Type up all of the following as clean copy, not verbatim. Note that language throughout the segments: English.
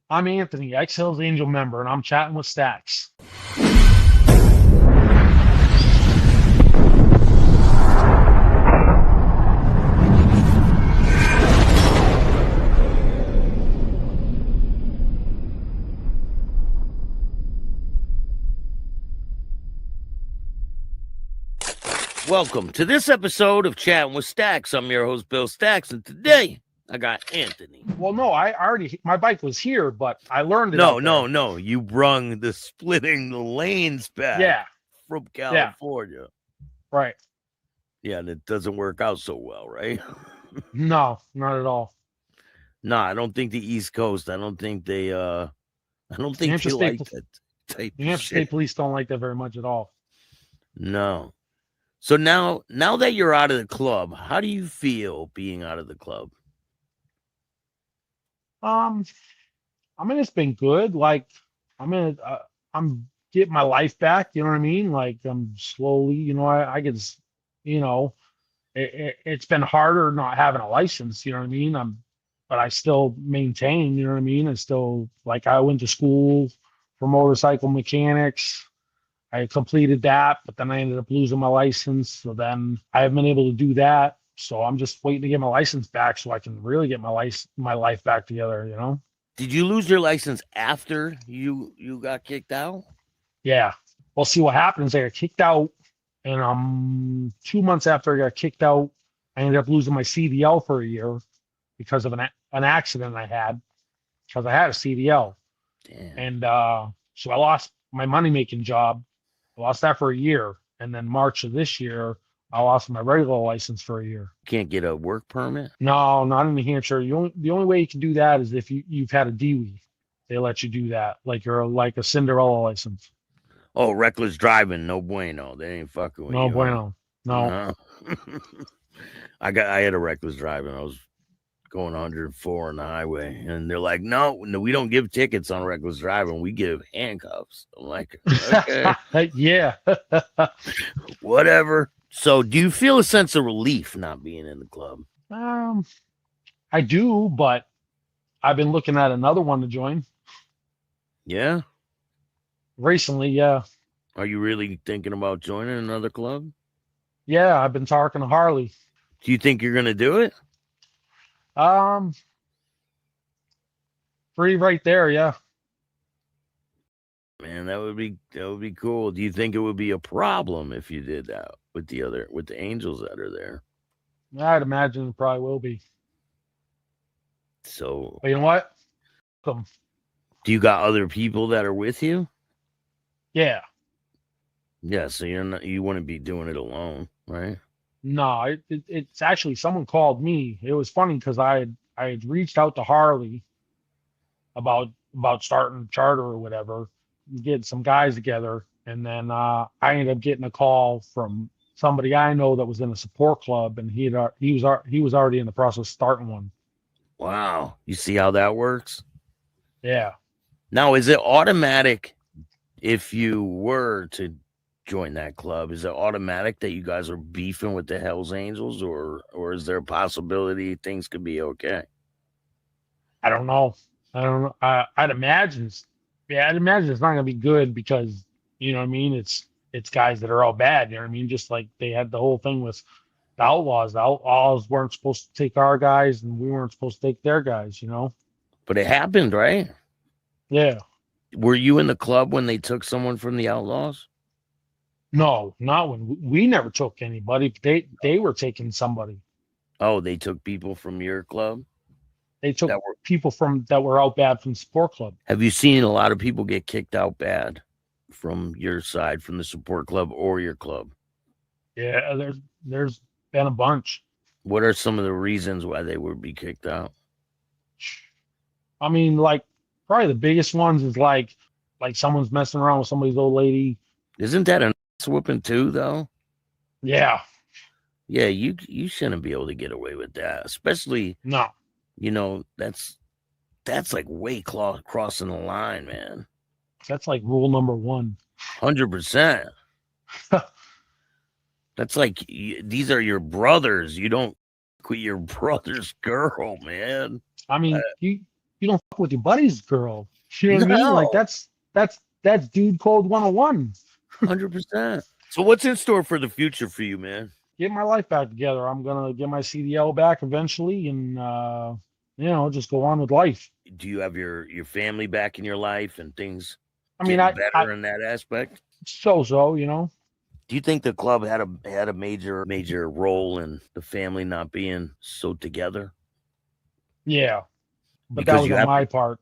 I'm Anthony, X Hills Angel member, and I'm chatting with Stacks. Welcome to this episode of Chatting with Stacks. I'm your host, Bill Stacks, and today I got Anthony. Well, no, my bike was here, but I learned it out there. No. You brung the splitting the lanes back from California. Right. Yeah, and it doesn't work out so well, right? No, not at all. No, I don't think the East Coast, I don't think they like that type New Hampshire shit. State Police don't like that very much at all. No. So now that you're out of the club, how do you feel being out of the club? I mean, it's been good. Like, I'm getting my life back. You know what I mean? Like, I'm slowly. I get, it's been harder not having a license. You know what I mean? But I still maintain. You know what I mean? I still like. I went to school for motorcycle mechanics. I completed that, but then I ended up losing my license. So then I haven't been able to do that. So I'm just waiting to get my license back so I can really get my life back together. Did you lose your license after you got kicked out? Yeah. Well, see what happens. I got kicked out, and 2 months after I got kicked out, I ended up losing my CDL for a year because of an accident I had. Because I had a CDL, Damn. and so I lost my money making job. I lost that for a year, and then March of this year, I lost my regular license for a year. Can't get a work permit? No, not in New Hampshire. The only way you can do that is if you've had a DWI. They let you do that, like you're like a Cinderella license. Oh, reckless driving, no bueno. They ain't fucking with No you. bueno. No. I had a reckless driving. I was going 104 on the highway, and they're like, no, we don't give tickets on reckless driving. We give handcuffs. I'm like, okay. Yeah. Whatever. So do you feel a sense of relief not being in the club? I do, but I've been looking at another one to join. Yeah? Recently, yeah. Are you really thinking about joining another club? Yeah, I've been talking to Harley. Do you think you're going to do it? Free right there, yeah. Man, that would be cool. Do you think it would be a problem if you did that with the angels that are there? I'd imagine it probably will be. So, but you know what? Do you got other people that are with you? Yeah. Yeah, so you wouldn't be doing it alone, right? No, it's actually someone called me. It was funny because I had reached out to Harley about starting a charter or whatever, get some guys together, and then I ended up getting a call from somebody I know that was in a support club, and he was already in the process of starting one. Wow, you see how that works? Yeah. Now, is it automatic if you were to join that club? Is it automatic that you guys are beefing with the Hells Angels, or is there a possibility things could be okay? I don't know. I'd imagine it's not gonna be good because you know what I mean. It's guys that are all bad. You know what I mean. Just like they had the whole thing with the Outlaws. The Outlaws weren't supposed to take our guys, and we weren't supposed to take their guys. But it happened, right? Yeah. Were you in the club when they took someone from the Outlaws? No, not when we never took anybody. They were taking somebody. Oh, they took people from your club? They took people that were out bad from the support club. Have you seen a lot of people get kicked out bad from your side, from the support club or your club? Yeah, there's been a bunch. What are some of the reasons why they would be kicked out? I mean, like probably the biggest ones is like someone's messing around with somebody's old lady. Isn't that a whooping too, though? Yeah. Yeah, you shouldn't be able to get away with that, especially no. That's like way crossing the line, man. That's like rule number 1. 100%. That's like these are your brothers. You don't quit your brother's girl, man. I mean, you you don't fuck with your buddy's girl. You know what I mean? Like No, that's dude code 101. 100%. So what's in store for the future for you, man? Get my life back together. I'm gonna get my CDL back eventually, and just go on with life. Do you have your family back in your life and things I mean, getting I better in that aspect? so. Do you think the club had a major role in the family not being so together? Yeah, but that Because was on my part.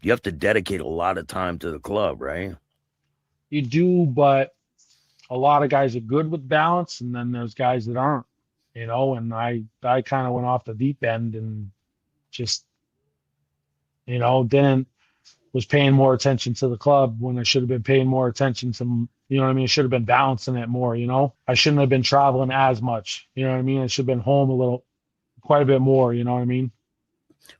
you have to dedicate a lot of time to the club, right? You do, but a lot of guys are good with balance, and then there's guys that aren't. And I kind of went off the deep end and just didn't was paying more attention to the club when I should have been paying more attention to, what I mean? I should have been balancing it more, I shouldn't have been traveling as much, you know what I mean? I should have been home quite a bit more, you know what I mean?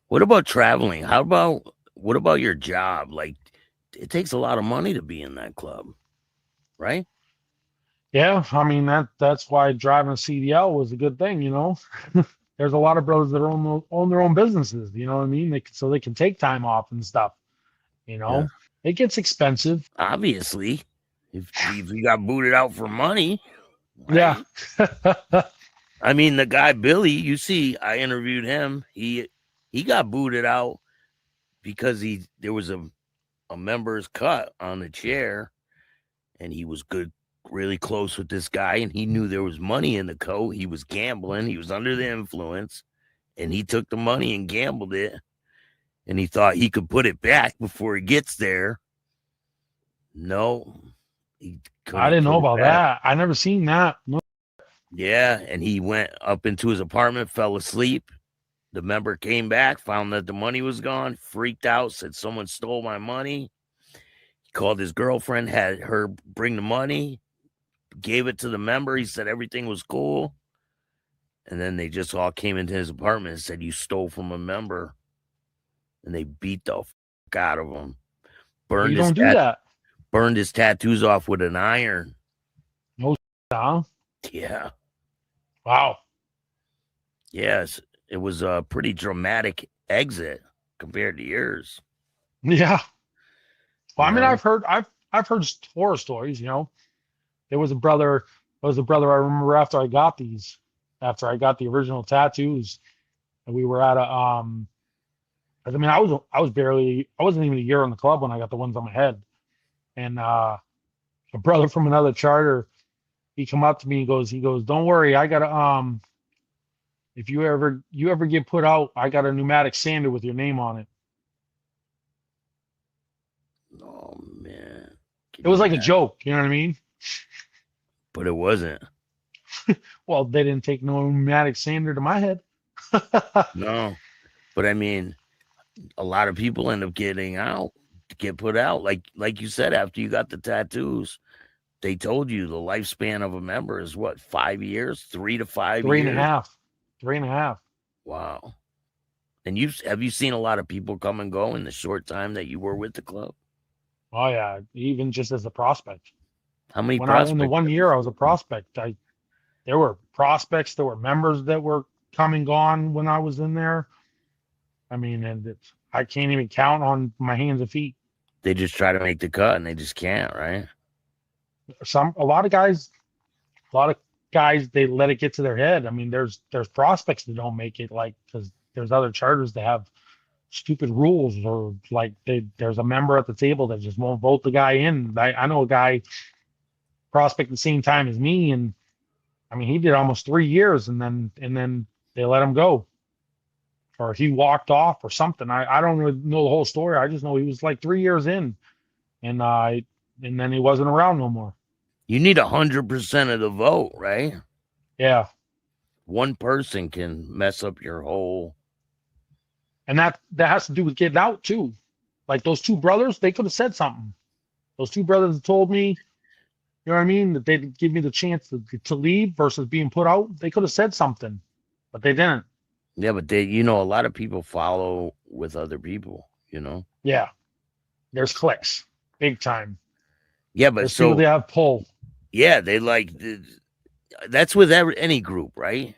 What about traveling? What about your job? Like, it takes a lot of money to be in that club, right? Yeah, I mean that's why driving a CDL was a good thing, There's a lot of brothers that own their own businesses, you know what I mean? So they can take time off and stuff, Yeah. It gets expensive. Obviously, if you got booted out for money, Yeah. right? I mean, the guy Billy, you see, I interviewed him. He got booted out because there was a member's cut on the chair, and he was really close with this guy, and he knew there was money in the coat. He was gambling. He was under the influence, and he took the money and gambled it, and he thought he could put it back before he gets there. No, I didn't know about that. I never seen that. No. Yeah, and he went up into his apartment, fell asleep. The member came back, found that the money was gone, freaked out, said someone stole my money. He called his girlfriend, had her bring the money, gave it to the member. He said everything was cool. And then they just all came into his apartment and said, you stole from a member. And they beat the fuck out of him. You don't do that. Burned his tattoos off with an iron. No, huh? Yeah. Wow. Yes, it was a pretty dramatic exit compared to yours. Yeah. Well, I mean, I've heard horror stories. There was a brother I remember after I got the original tattoos, and we were at I wasn't even a year in the club when I got the ones on my head, and a brother from another charter, he come up to me and he goes, don't worry, I got if you ever get put out, I got a pneumatic sander with your name on it. Oh man. It was like a joke, you know what I mean? But it wasn't. Well, they didn't take no pneumatic sander to my head. No. But I mean, a lot of people end up get put out. Like you said, after you got the tattoos, they told you the lifespan of a member is what, 5 years? 3 to 5 years? 3.5. Wow. And have you seen a lot of people come and go in the short time that you were with the club? Oh yeah, even just as a prospect. How many prospects? In the 1 year I was a prospect, there were prospects, there were members that were come and gone when I was in there. I mean, and I can't even count on my hands and feet. They just try to make the cut and they just can't, right? A lot of guys, they let it get to their head. I mean, there's prospects that don't make it, like, because there's other charters that have stupid rules, or like there's a member at the table that just won't vote the guy in. I know a guy prospect the same time as me, and I mean, he did almost 3 years, and then they let him go, or he walked off or something. I don't really know the whole story. I just know he was like 3 years in, and then he wasn't around no more. You need 100% of the vote, right? Yeah. One person can mess up your whole. And that has to do with getting out too. Like those two brothers, they could have said something. Those two brothers told me, you know what I mean, that they'd give me the chance to leave versus being put out. They could have said something, but they didn't. Yeah, but a lot of people follow with other people, Yeah. There's clicks, big time. Yeah, but there's people they have pull. Yeah, they that's with any group, right?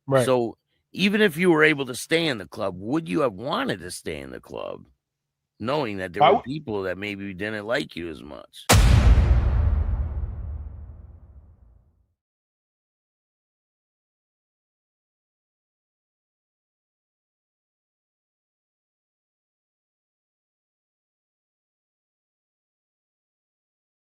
Right. So even if you were able to stay in the club, would you have wanted to stay in the club, knowing that there were people that maybe didn't like you as much?